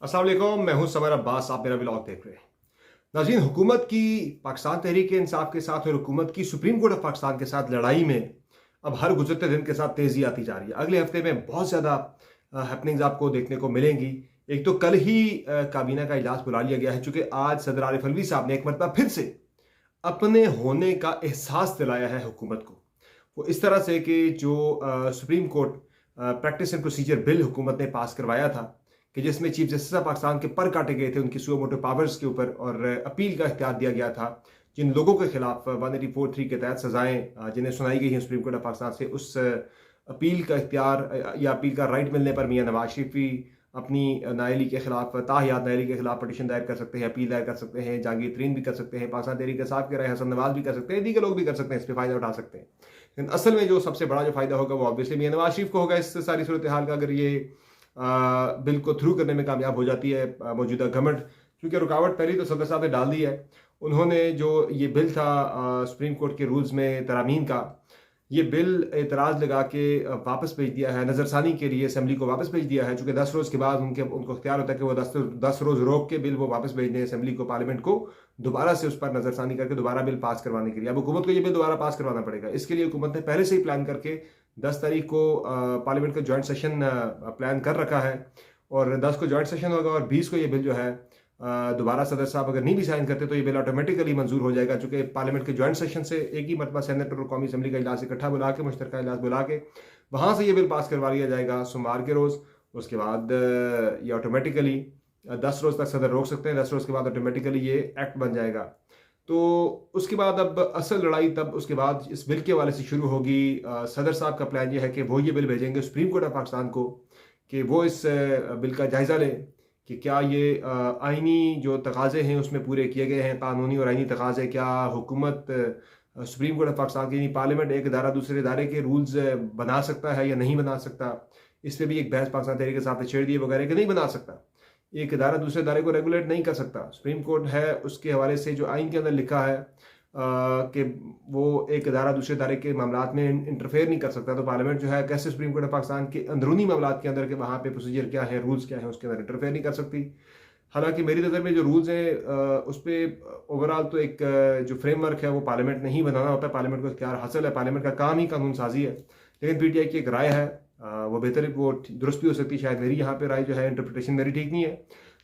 अस्सलाम वालेकुम, मैं हूं समर अब्बास। आप मेरा व्लॉग देख रहे हैं। नाज़रीन, हुकूमत की पाकिस्तान तहरीक इंसाफ के साथ और हुकूमत की सुप्रीम कोर्ट ऑफ पाकिस्तान के साथ लड़ाई में अब हर गुजरते दिन के साथ तेज़ी आती जा रही है। अगले हफ्ते में बहुत ज़्यादा हैपनिंग्स आपको देखने को मिलेंगी। एक तो कल ही काबीना का इजलास बुला लिया गया है, चूँकि आज सदर आरिफ अलवी साहब ने एक मरतबा फिर से अपने होने का एहसास दिलाया है हुकूमत को। वो इस तरह से कि जो supreme court practice and procedure bill हुकूमत ने पास करवाया था, कि जिसमें चीफ जस्टिस ऑफ पाकिस्तान के पर काटे गए थे उनकी सुओ मोटो पावर्स के ऊपर, और अपील का इख्तियार दिया गया था जिन लोगों के खिलाफ 184(3) के तहत सजाएं जिन्हें सुनाई गई हैं सुप्रीम कोर्ट ऑफ पाकिस्तान से, उस अपील का इख्तियार या अपील का राइट मिलने पर मियां नवाज शरीफ भी अपनी नाअहली के खिलाफ, ताहियात नाअहली के खिलाफ पटिशन दायर कर सकते हैं, अपील दायर कर सकते हैं, जहांगीर तरीन भी कर सकते हैं, पाकिस्तान तहरीक इंसाफ के रहे हसन नवाज भी कर सकते हैं, दीगर लोग भी कर सकते हैं, इस पर फ़ायदा उठा सकते हैं। लेकिन असल में जो सबसे बड़ा जो फ़ायदा होगा वो ऑब्वियसली मियां नवाज शरीफ को होगा इस सारी सूरत हाल का, अगर ये बिल को थ्रू करने में कामयाब हो जाती है मौजूदा गवर्नमेंट। क्योंकि रुकावट पहले तो सदर साहब ने डाल दी है। उन्होंने जो ये बिल था सुप्रीम कोर्ट के रूल्स में तरामीम का, ये बिल एतराज़ लगा के वापस भेज दिया है, नज़रसानी के लिए असम्बली को वापस भेज दिया है। चूँकि 10 रोज़ के बाद उनको इख्तियार होता है कि वो 10 रोज़ रोक के बिल वो वापस भेज दें असम्बली को, पार्लियामेंट को, दोबारा से उस पर नज़रसानी करके दोबारा बिल पास करवाने के लिए। अब हुकूमत को ये बिल दोबारा पास करवाना पड़ेगा। इसके लिए हुकूमत ने पहले से ही प्लान करके 10 तारीख को पार्लियामेंट का जॉइंट सेशन प्लान कर रखा है, और 10 को जॉइंट सेशन होगा और 20 को ये बिल जो है दोबारा सदर साहब अगर नहीं भी साइन करते तो ये बिल ऑटोमेटिकली मंजूर हो जाएगा। चूंकि पार्लियामेंट के जॉइंट सेशन से एक ही मरतबा सेनेट और कौमी असम्बली का इजलास इकट्ठा बुला के, मुश्तरका इजलास बुला के, वहाँ से ये बिल पास करवा लिया जाएगा सोमवार के रोज़। उसके बाद ये ऑटोमेटिकली 10 रोज़ तक सदर रोक सकते हैं, 10 रोज़ के बाद ऑटोमेटिकली ये एक्ट बन जाएगा। तो उसके बाद अब असल लड़ाई तब उसके बाद इस बिल के हवाले से शुरू होगी। सदर साहब का प्लान ये है कि वो ये बिल भेजेंगे सुप्रीम कोर्ट ऑफ पाकिस्तान को, कि वो इस बिल का जायज़ा लें कि क्या ये आइनी जो तकाज़े हैं उसमें पूरे किए गए हैं, कानूनी और आइनी तकाज़े। क्या हुकूमत सुप्रीम कोर्ट ऑफ पाकिस्तान की पार्लियामेंट एक इदारा दूसरे इदारे के रूल्स बना सकता है या नहीं बना सकता। इस पर भी एक बहस पाकिस्तान तहरीक इंसाफ ने छेड़ दी वगैरह कि नहीं बना सकता, एक इदारा दूसरे इदारे को रेगुलेट नहीं कर सकता। सुप्रीम कोर्ट है, उसके हवाले से जो आइन के अंदर लिखा है कि वो एक इदारा दूसरे इदारे के मामलात में इंटरफेयर नहीं कर सकता। तो पार्लियामेंट जो है कैसे सुप्रीम कोर्ट ऑफ पाकिस्तान के अंदरूनी मामलात के अंदर के वहाँ पे प्रोसीजर क्या है, रूल्स क्या है, उसके अंदर इंटरफेयर नहीं कर सकती। हालांकि मेरी नज़र में जो रूल्स हैं उस पर ओवरऑल तो एक जो फ्रेमवर्क है वो पार्लियामेंट ने ही बनाना होता है, पार्लियामेंट को इख्तियार हासिल है, पार्लियामेंट का काम ही कानून साजी है। लेकिन PTI की एक राय है, वो बेहतर, वो दुरुस्त भी हो सकती है। शायद मेरी यहाँ पे राय जो है, इंटरप्रिटेशन मेरी ठीक नहीं है।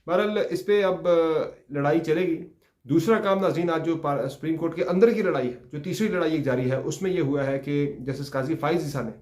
बहरहाल इस पर अब लड़ाई चलेगी। दूसरा काम नाज़रीन, आज जो सुप्रीम कोर्ट के अंदर की लड़ाई है, जो तीसरी लड़ाई एक जारी है, उसमें यह हुआ है कि जस्टिस काजी फाइज ईसा ने,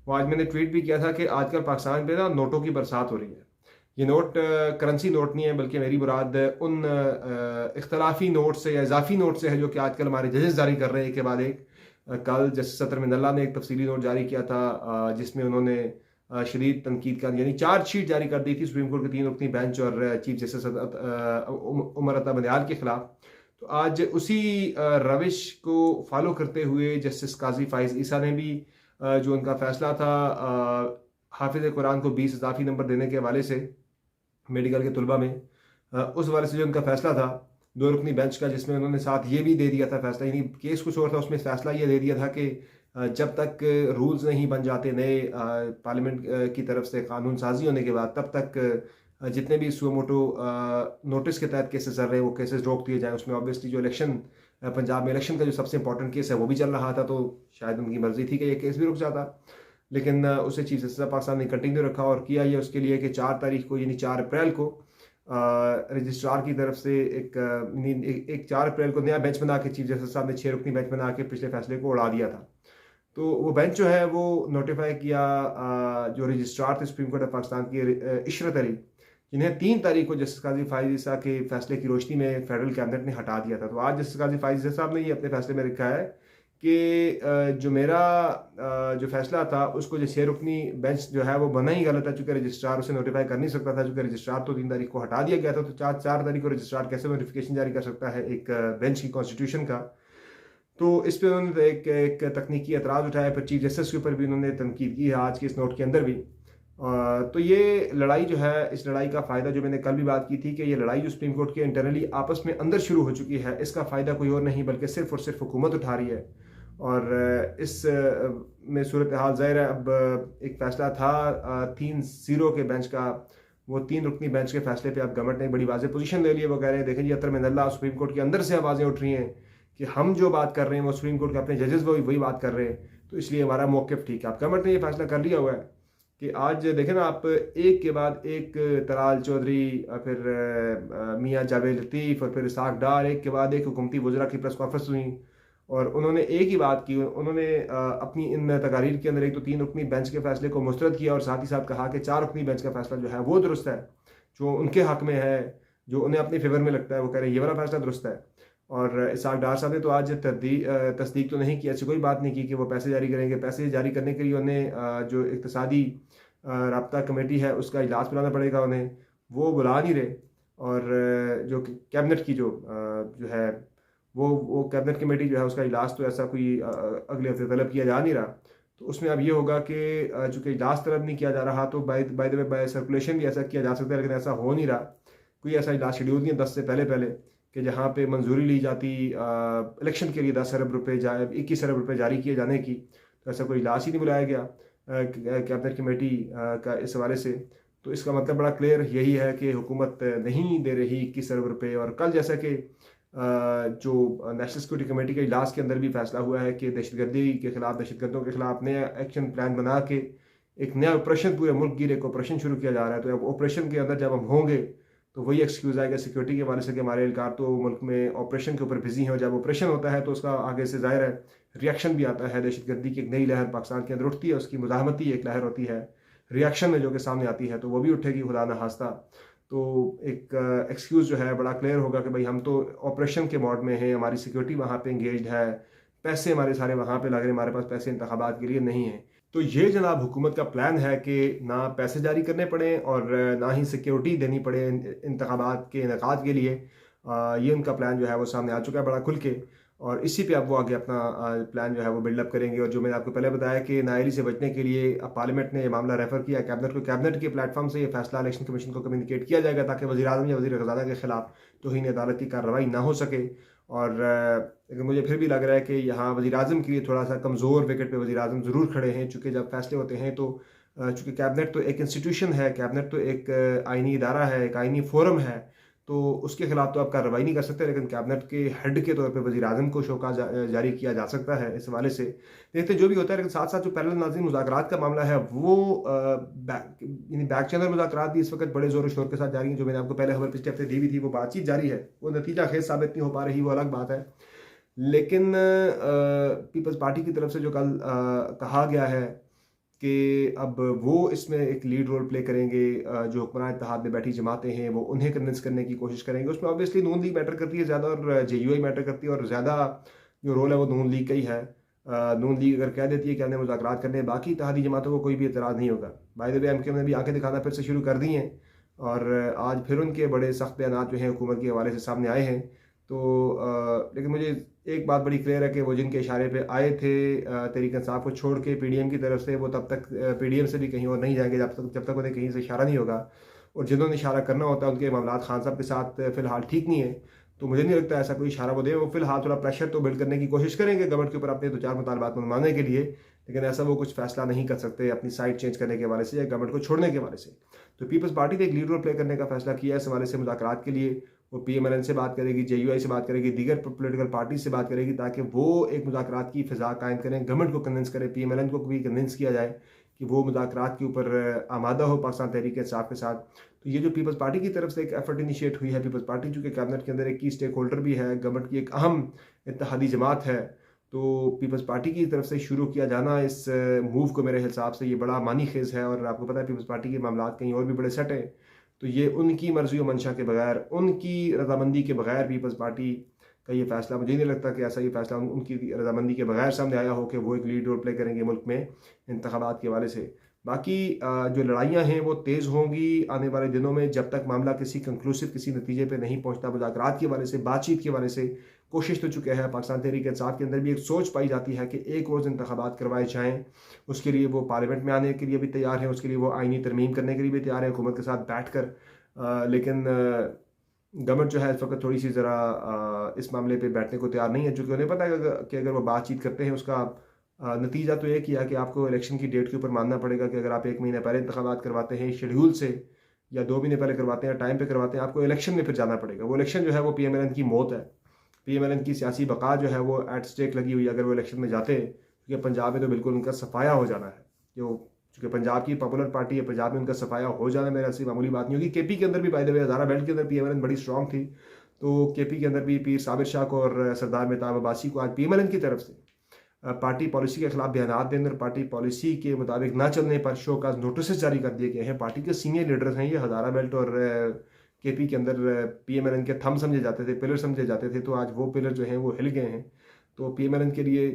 वो आज मैंने ट्वीट भी किया था कि आजकल पाकिस्तान पे ना नोटों की बरसात हो रही है। ये नोट करेंसी नोट नहीं है, बल्कि मेरी मुराद उन इख्तलाफी नोट से या इजाफी नोट से है जो कि आजकल हमारे जजेस जारी कर रहे हैं एक के बाद एक। कल जस्टिस सतर मिनल्ला ने एक तफसीली नोट जारी किया था जिसमें उन्होंने शदीद तनकीद का यानी चार्जशीट जारी कर दी थी सुप्रीम कोर्ट के 3 रुकनी बेंच और चीफ जस्टिस उमर अता बंदयाल के खिलाफ। तो आज उसी रविश को फॉलो करते हुए जस्टिस काजी फाइज ईसा ने भी जो उनका फैसला था हाफिज कुरान को 20 इजाफी नंबर देने के हवाले से मेडिकल के तलबा में, उस हवाले से जो उनका फैसला था 2 रुकनी बेंच का, जिसमें उन्होंने साथ ये भी दे दिया था फैसला, यानी केस कुछ और था, उसमें फैसला ये दे दिया था कि जब तक रूल्स नहीं बन जाते नए पार्लियामेंट की तरफ से कानून साजी होने के बाद, तब तक जितने भी सुओ मोटो नोटिस के तहत केसेस चल रहे हैं वो केसेस रोक दिए जाएँ। उसमें ऑब्वियसली जो इलेक्शन पंजाब में इलेक्शन का जो सबसे इंपॉर्टेंट केस है वो भी चल रहा था, तो शायद उनकी मर्जी थी कि ये केस भी रुक जाता। लेकिन उसे चीफ जस्टिस ऑफ पाकिस्तान ने कंटिन्यू रखा और किया ये उसके लिए कि 4 तारीख को यानी 4 अप्रैल को रजिस्ट्रार की तरफ से एक 4 अप्रैल को नया बेंच बना के चीफ जस्टिस साहब ने 6 रुकनी बेंच बना के पिछले फैसले को उड़ा दिया था। तो वो बेंच जो है वो नोटिफाई किया जो रजिस्ट्रार थे सुप्रीम कोर्ट ऑफ पाकिस्तान की इशरत अली, जिन्हें 3 तारीख को जस्टिस काजी फाइज ईसा के फैसले की रोशनी में फेडरल कैबिनेट ने हटा दिया था। तो आज जस्टिस काजी फाइज ईसा साहब ने ये अपने फैसले में लिखा है कि जो मेरा जो फैसला था उसको जो 6 रुकनी बेंच जो है वो बना ही गलत है, चूँकि रजिस्ट्रार उसे नोटिफाई कर नहीं सकता था, चूँकि रजिस्ट्रार तो 3 तारीख को हटा दिया गया था। तो 4 तारीख को रजिस्ट्रार कैसे नोटिफिकेशन जारी कर सकता है एक बेंच की कॉन्स्टिट्यूशन का। तो इस पर उन्होंने एक तकनीकी एतराज़ उठाया, फिर चीफ जस्टिस के ऊपर भी उन्होंने तनकीद की है आज के इस नोट के अंदर भी। तो ये लड़ाई जो है, इस लड़ाई का फ़ायदा जो मैंने कल भी बात की थी कि ये लड़ाई जो सुप्रीम कोर्ट के इंटरनली आपस में अंदर शुरू हो चुकी है, इसका फ़ायदा कोई और नहीं बल्कि सिर्फ और सिर्फ हुकूमत उठा रही है। और इस में सूरत हाल ज़ाहिर है, अब एक फ़ैसला था 3-0 के बेंच का, वो 3 रुकनी बेंच के फैसले पे अब गवर्नमेंट ने एक बड़ी वाज़ेह पोजीशन ले ली है। वो कह रहे हैं देखें जी, अतर मिनल्ला, सुप्रीम कोर्ट के अंदर से आवाज़ें उठ रही हैं कि हम जो बात कर रहे हैं वो सुप्रीम कोर्ट के अपने जजेस वही बात कर रहे हैं, तो इसलिए हमारा मौक़िफ़ ठीक है। अब गवर्नमेंट ने ये फैसला कर लिया हुआ है कि आज देखें ना आप, एक के बाद एक तलाल चौधरी, फिर मियाँ जावेद लतीफ़ और फिर इसहाक़ डार, एक के बाद एक हुकूमती वज़रा की प्रेस कॉन्फ्रेंस हुई और उन्होंने एक ही बात की। उन्होंने अपनी इन तकारीर के अंदर एक तो 3 रुकनी बेंच के फैसले को मुस्तरद किया और साथ ही साथ कहा कि 4 रुकनी बेंच का फैसला जो है वो दुरुस्त है, जो उनके हक़ में है, जो उन्हें अपने फेवर में लगता है। वो कह रहे हैं ये वाला फैसला दुरुस्त है। और इसहाक़ डार साहब ने तो आज तस्दीक तो नहीं की, ऐसी कोई बात नहीं की कि वो पैसे जारी करेंगे। पैसे जारी करने के लिए उन्हें जो इक़्तिसादी राब्ता कमेटी है उसका इजलास बुलाना पड़ेगा उन्हें, वो बुला नहीं रहे। और जो कैबिनेट की जो है वो कैबिनेट कमेटी जो है उसका इजलास तो ऐसा कोई अगले हफ्ते तलब किया जा नहीं रहा। तो उसमें अब ये होगा कि चूँकि इजलास तलब नहीं किया जा रहा तो by the way by circulation भी ऐसा किया जा सकता है, लेकिन ऐसा हो नहीं रहा। कोई ऐसा इजलास शेड्यूल नहीं है 10 से पहले कि जहाँ पे मंजूरी ली जाती इलेक्शन के लिए 10 अरब रुपये 21 अरब रुपये जारी किए जाने की। तो ऐसा कोई इजलास ही नहीं बुलाया गया कैबिनेट कमेटी का इस हवाले से। तो इसका मतलब बड़ा क्लियर यही है कि हुकूमत नहीं दे रही 21 अरब रुपये। और कल जैसा कि जो नेशनल सिक्योरिटी कमेटी के इजलास के अंदर भी फैसला हुआ है कि दहशतगर्दी के खिलाफ, दहशतगर्दों के खिलाफ नया एक्शन प्लान बना के एक नया ऑपरेशन, पूरे मुल्क गिर एक ऑपरेशन शुरू किया जा रहा है। तो अब ऑपरेशन के अंदर जब हम होंगे तो वही एक्सक्यूज़ आएगा सिक्योरिटी के हवाले से कि हमारे एहलकार तो मुल्क में ऑपरेशन के ऊपर बिजी हैं, और जब ऑपरेशन होता है तो उसका आगे से ज़ाहिर है रिएक्शन भी आता है। दहशतगर्दी की एक नई लहर पाकिस्तान के अंदर उठती है, उसकी मुज़ाहमती एक लहर होती है रिएक्शन में जो कि सामने आती है, तो वो भी उठेगी खुदा न खास्ता। तो एक एक्सक्यूज़ जो है बड़ा क्लियर होगा कि भाई हम तो ऑपरेशन के मोड में हैं, हमारी सिक्योरिटी वहाँ पे इंगेज्ड है, पैसे हमारे सारे वहाँ पे लग रहे हैं, हमारे पास पैसे इंतखाबात के लिए नहीं है। तो ये जनाब हुकूमत का प्लान है कि ना पैसे जारी करने पड़े और ना ही सिक्योरिटी देनी पड़े इंतखाबात के इनेकाद के लिए। ये उनका प्लान जो है वो सामने आ चुका है बड़ा खुल के, और इसी पे अब वो आगे अपना प्लान जो है वो बिल्डअप करेंगे। और जो मैंने आपको पहले बताया कि नाअहली से बचने के लिए अब पार्लियामेंट ने मामला रेफर किया कैबिनेट को, कैबिनेट के प्लेटफॉर्म से ये फैसला इलेक्शन कमीशन को कम्युनिकेट किया जाएगा ताकि वज़ीर-ए-आज़म या वज़ीर ख़ज़ाना के खिलाफ तौहीन अदालत की कार्रवाई ना हो सके। और लेकिन मुझे फिर भी लग रहा है कि यहाँ वज़ीर-ए-आज़म के लिए थोड़ा सा कमज़ोर विकेट पे वज़ीर-ए-आज़म ज़रूर खड़े हैं, चूँकि जब फैसले होते हैं तो चूँकि कैबिनेट तो एक इंस्टीट्यूशन है, कैबिनेट तो एक आइनी इदारा है, एक आइनी फोरम है, तो उसके खिलाफ तो आप कार्रवाई नहीं कर सकते, लेकिन कैबिनेट के हेड के तौर पे वज़ीर-ए-आज़म को शोकॉज़ जारी किया जा सकता है। इस हवाले से देखते जो भी होता है, लेकिन साथ साथ जो पैरेलल नाज़रीन मुज़ाकरात का मामला है वो बैक चैनल मुज़ाकरात भी इस वक्त बड़े ज़ोर शोर के साथ जारी हैं। जो मैंने आपको पहले खबर पिछले हफ्ते दी हुई थी, वो बातचीत जारी है, वो नतीजा खेज साबित नहीं हो पा रही, वो अलग बात है। लेकिन पीपल्स पार्टी की तरफ से जो कल कहा गया है कि अब वो इसमें एक लीड रोल प्ले करेंगे, जो हुक्मरान इत्तेहाद में बैठी जमातें हैं वो उन्हें कन्विंस करने की कोशिश करेंगे। उसमें ऑब्वियसली नून लीग मैटर करती है ज़्यादा और JUI मैटर करती है, और ज़्यादा जो रोल है वो नून लीग का ही है। नून लीग अगर कह देती है कि हमने मुज़ाकरात करने, बाकी इत्तेहादी जमातों को कोई भी एतराज़ नहीं होगा। बाय द वे MKM ने भी आंखें दिखाना फिर से शुरू कर दी हैं, और आज फिर उनके बड़े सख्त बयान जो हैं हुकूमत के हवाले से सामने आए हैं। तो लेकिन मुझे एक बात बड़ी क्लियर है कि वो जिनके इशारे पे आए थे तहरीक इंसाफ को छोड़ के PDM की तरफ से, वो तब तक PDM से भी कहीं और नहीं जाएंगे जब तक उन्हें कहीं से इशारा नहीं होगा। और जिन्होंने इशारा करना होता है उनके मामलात खान साहब के साथ फ़िलहाल ठीक नहीं है, तो मुझे नहीं लगता ऐसा कोई इशारा वो दे। वो फ़िलहाल थोड़ा प्रेशर तो बिल्ड करने की कोशिश करेंगे गवर्नमेंट के ऊपर अपने 2-4 मुतालबात मनवाने के लिए, लेकिन ऐसा वो कुछ फैसला नहीं कर सकते अपनी साइड चेंज करने के हवाले से या गवर्नमेंट को छोड़ने के हवाले से। तो पीपल्स पार्टी ने एक लीड रोल प्ले करने का फैसला किया है इस हवाले से। मुज़ाकरात के लिए वो PMLN से बात करेगी, JUI से बात करेगी, दीगर पोलिटिकल पार्टी से बात करेगी, ताकि वो एक मुज़ाकरात की फ़िज़ा कायम करें, गवर्नमेंट को कन्विंस करें, PMLN को भी कन्विंस किया जाए कि वो मुज़ाकरात के ऊपर आमादा हो पाकिस्तान तहरीक इंसाफ के साथ। तो ये जो पीपल्स पार्टी की तरफ से एक एफर्ट इनिशिएट हुई है, पीपल्स पार्टी चूँकि कैबिनेट के अंदर एक की स्टेक होल्डर भी है, गवर्नमेंट की एक अहम इत्तेहादी जमात है, तो पीपल्स पार्टी की तरफ से शुरू किया जाना इस मूव को मेरे हिसाब से ये बड़ा मानी खेज़ है। और आपको पता है पीपल्स पार्टी के मामलात कहीं और भी बड़े सेट हैं, तो ये उनकी मर्जी व मंशा के बगैर, उनकी रजामंदी के बगैर पीपल्स पार्टी का ये फैसला, मुझे नहीं लगता कि ऐसा ये फैसला उनकी रजामंदी के बगैर सामने आया हो कि वो एक लीड रोल प्ले करेंगे मुल्क में इंतखाबात के हवाले से। बाकी जो लड़ाइयाँ हैं वो तेज़ होंगी आने वाले दिनों में, जब तक मामला किसी कंक्लूसिव किसी नतीजे पे नहीं पहुँचता। मुज़ाकरात के हवाले से, बातचीत के हवाले से कोशिश तो चुके हैं, पाकिस्तान तहरीक इंसाफ के अंदर भी एक सोच पाई जाती है कि एक रोज़ इंतखाबात करवाए जाएँ, उसके लिए वो पार्लियामेंट में आने के लिए भी तैयार हैं, उसके लिए वो आइनी तरमीम करने के लिए भी तैयार है हुकूमत के साथ बैठ कर। लेकिन गवर्नमेंट जो है इस वक्त थोड़ी सी ज़रा इस मामले पे बैठने को तैयार नहीं है, क्योंकि उन्हें पता है कि अगर वो बातचीत करते हैं उसका नतीजा तो एक ही है कि आपको इलेक्शन की डेट के ऊपर मानना पड़ेगा कि अगर आप 1 महीने पहले इंतखाबात करवाते हैं शेड्यूल से, या 2 महीने पहले करवाते हैं, टाइम पे करवाते हैं, आपको इलेक्शन में फिर जाना पड़ेगा। वो इलेक्शन जो है वो PMLN की मौत है, PMLN की सियासी बका जो है वो एट स्टेक लगी हुई है अगर वो इलेक्शन में जाते, क्योंकि पंजाब में तो बिल्कुल उनका सफाया हो जाना है। जो चूँकि पंजाब की पॉपुलर पार्टी है, पंजाब में उनका सफाया हो जाना मेरे ऐसी मामूली बात नहीं होगी। KP के अंदर भी by the way Hazara belt के अंदर PMLN बड़ी स्ट्रॉन्ग थी, तो KP के अंदर भी पीर साबिर शाह को और सरदार मेहताब अब्बासी को आज PMLN की तरफ से पार्टी पॉलिसी के खिलाफ बयान देने और पार्टी पॉलिसी के मुताबिक ना चलने पर शोकाज नोटिस जारी कर दिए गए हैं। पार्टी के सीनियर लीडर्स हैं ये, हज़ारा बेल्ट और KP के अंदर PMLN के थंब समझे जाते थे, पिलर समझे जाते थे, तो आज वो पिलर जो हैं वो हिल गए हैं। तो PMLN के लिए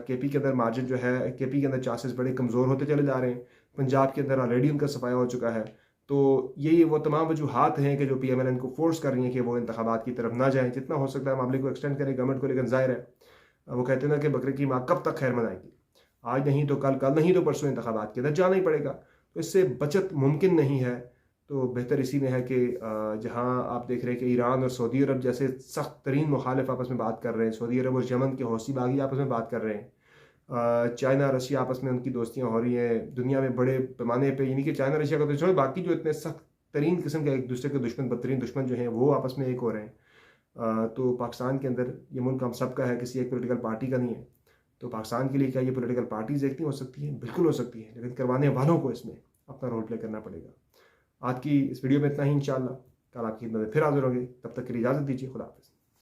KP के अंदर मार्जिन जो है, KP के अंदर चांसेस बड़े कमज़ोर होते चले जा रहे हैं। पंजाब के अंदर ऑलरेडी उनका सफाया हो चुका है। तो यही वो तमाम वजूहात हैं कि जो PMLN को फोर्स कर रही हैं कि वो इंतखाबात की तरफ ना जाएँ, जितना हो सकता है मामले को एक्सटेंड करें गवर्नमेंट को। लेकिन ज़ाहिर है वो कहते हैं ना कि बकरे की माँ कब तक खैर मनाएगी, आज नहीं तो कल, कल नहीं तो परसों इंतखाबात के अंदर जाना ही पड़ेगा। तो इससे बचत मुमकिन नहीं है। तो बेहतर इसी में है कि जहाँ आप देख रहे हैं कि ईरान और सऊदी अरब जैसे सख्त तरीन मुखालिफ आपस में बात कर रहे हैं, सऊदी अरब और यमन के हौसी बागी आपस में बात कर रहे हैं, चाइना रशिया आपस में उनकी दोस्तियाँ हो रही हैं दुनिया में बड़े पैमाने पे, यानी कि चाइना रशिया का तो छोड़ो, बाकी जो इतने सख्त तरीन किस्म के एक दूसरे के दुश्मन, बदतरीन दुश्मन जो हैं वो आपस में एक हो रहे हैं। तो पाकिस्तान के अंदर ये मुल्क हम सब का है, किसी एक पोलिटिकल पार्टी का नहीं है। तो पाकिस्तान के लिए क्या ये पोलिटिकल पार्टीज एक नहीं हो सकती हैं? बिल्कुल हो सकती है, लेकिन करवाने वालों को इसमें अपना रोल प्ले करना पड़ेगा। आज की इस वीडियो में इतना ही, इंशाल्लाह कल आपकी खिदमत में फिर हाजिर होंगे। तब तक के लिए इजाज़त दीजिए। खुदा हाफिज़।